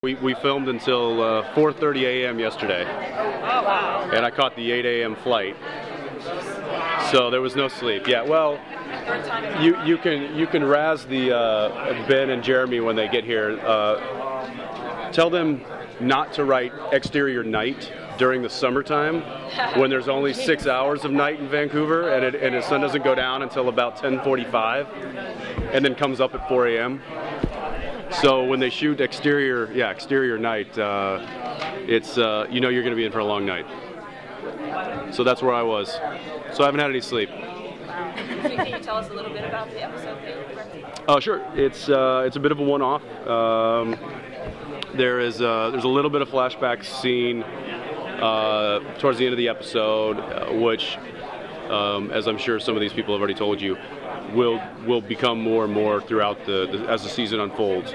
We filmed until 4:30 a.m. yesterday. Oh, wow. And I caught the 8 a.m. flight. So there was no sleep. Yeah, well, you can razz the Ben and Jeremy when they get here. Tell them not to write exterior night during the summertime when there's only 6 hours of night in Vancouver and the sun doesn't go down until about 10:45 and then comes up at 4 a.m. So when they shoot exterior night, it's you know you're going to be in for a long night. So that's where I was. So I haven't had any sleep. Can you tell us a little bit about the episode that you directed? Oh, sure. It's a bit of a one-off. There's a little bit of flashback scene towards the end of the episode, which, as I'm sure some of these people have already told you, will become more and more throughout as the season unfolds.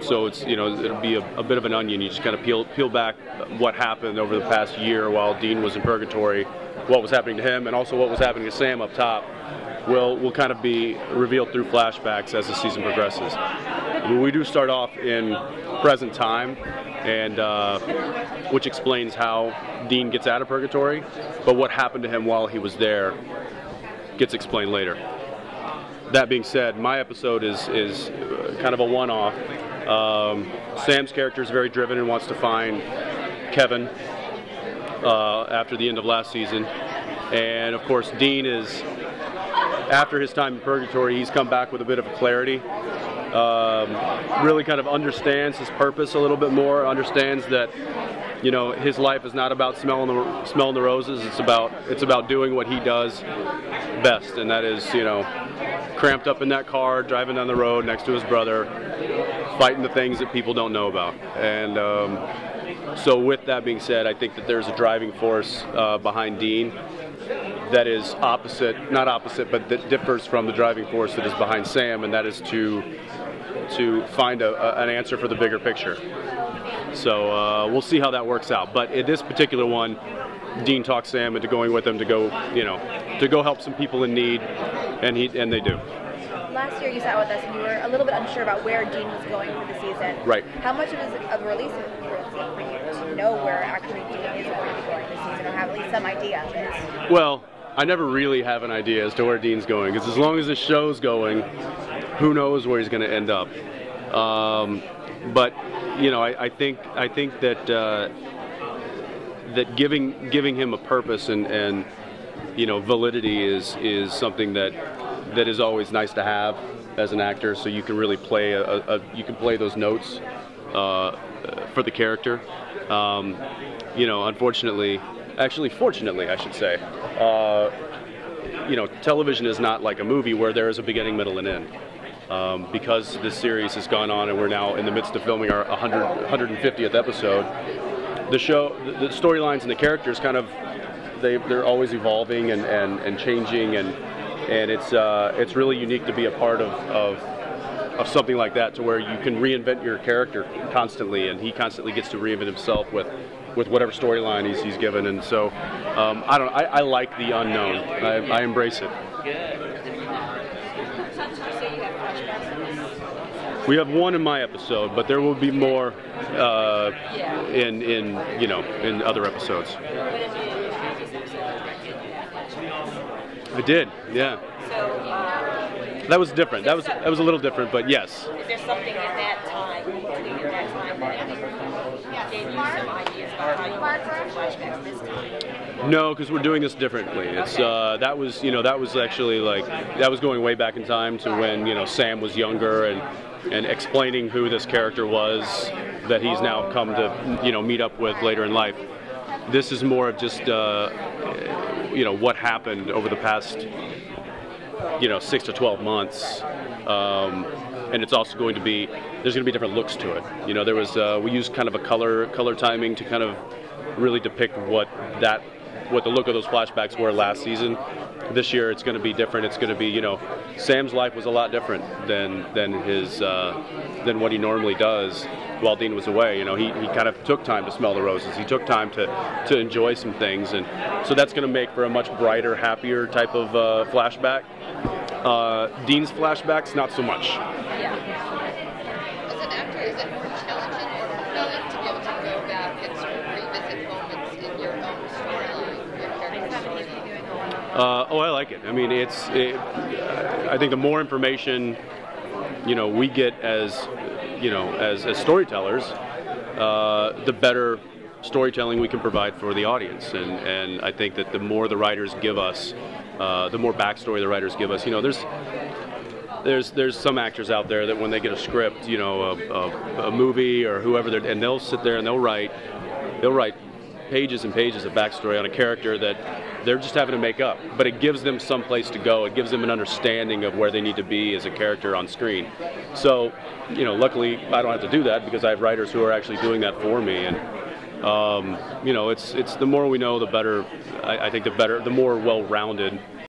So it's it'll be a bit of an onion. You just kind of peel back what happened over the past year while Dean was in purgatory, what was happening to him, and also what was happening to Sam up top. Will kind of be revealed through flashbacks as the season progresses. We do start off in present time, and which explains how Dean gets out of purgatory, but what happened to him while he was there gets explained later. That being said, my episode is kind of a one-off. Sam's character is very driven and wants to find Kevin after the end of last season, and of course Dean is, after his time in purgatory, he's come back with a bit of clarity. Really kind of understands his purpose a little bit more, understands that his life is not about smelling the roses. It's about doing what he does best, and that is cramped up in that car, driving down the road next to his brother, fighting the things that people don't know about. And so with that being said, I think that there's a driving force behind Dean that is not opposite, but that differs from the driving force that is behind Sam, and that is to find an answer for the bigger picture. So we'll see how that works out. But in this particular one, Dean talks Sam into going with him to go help some people in need, and they do. Last year you sat with us and you were a little bit unsure about where Dean was going for the season. Right. How much of a release for you to know where actually Dean is going to be going this season, or have at least some idea of this? Well, I never really have an idea as to where Dean's going, because as long as the show's going, who knows where he's going to end up. But I think that that giving him a purpose and validity is something that is always nice to have as an actor, so you can really play you can play those notes for the character. Fortunately, I should say, television is not like a movie where there is a beginning, middle, and end. Because this series has gone on and we're now in the midst of filming our 150th episode, the storylines and the characters they're always evolving and changing, and it's really unique to be a part of something like that, to where you can reinvent your character constantly, and he constantly gets to reinvent himself with whatever storyline he's given. And so I like the unknown. I embrace it. We have one in my episode, but there will be more in other episodes. I did, yeah. So that was different. That was a little different, but yes. Is there something in that time that gave you some ideas about how you want to do flashbacks this time? No, because we're doing this differently. It's that was actually that was going way back in time to when Sam was younger and explaining who this character was that he's now come to meet up with later in life. This is more of just what happened over the past 6 to 12 months, and it's also there's going to be different looks to it. There was we used kind of a color timing to kind of really depict what the look of those flashbacks were last season. This year it's going to be different. It's going to be Sam's life was a lot different than what he normally does while Dean was away. He kind of took time to smell the roses. He took time to enjoy some things, and so that's going to make for a much brighter, happier type of flashback. Dean's flashbacks, not so much. Yeah. As an actor, is it hard I like it. I mean, I think the more information, we get as storytellers, the better storytelling we can provide for the audience. And I think that the more the writers give us, the more backstory the writers give us. There's some actors out there that when they get a script, a movie or whoever, and they'll sit there and they'll write pages and pages of backstory on a character that they're just having to make up, but it gives them some place to go. It gives them an understanding of where they need to be as a character on screen. So, luckily I don't have to do that because I have writers who are actually doing that for me. And it's the more we know, the better. I think the more well-rounded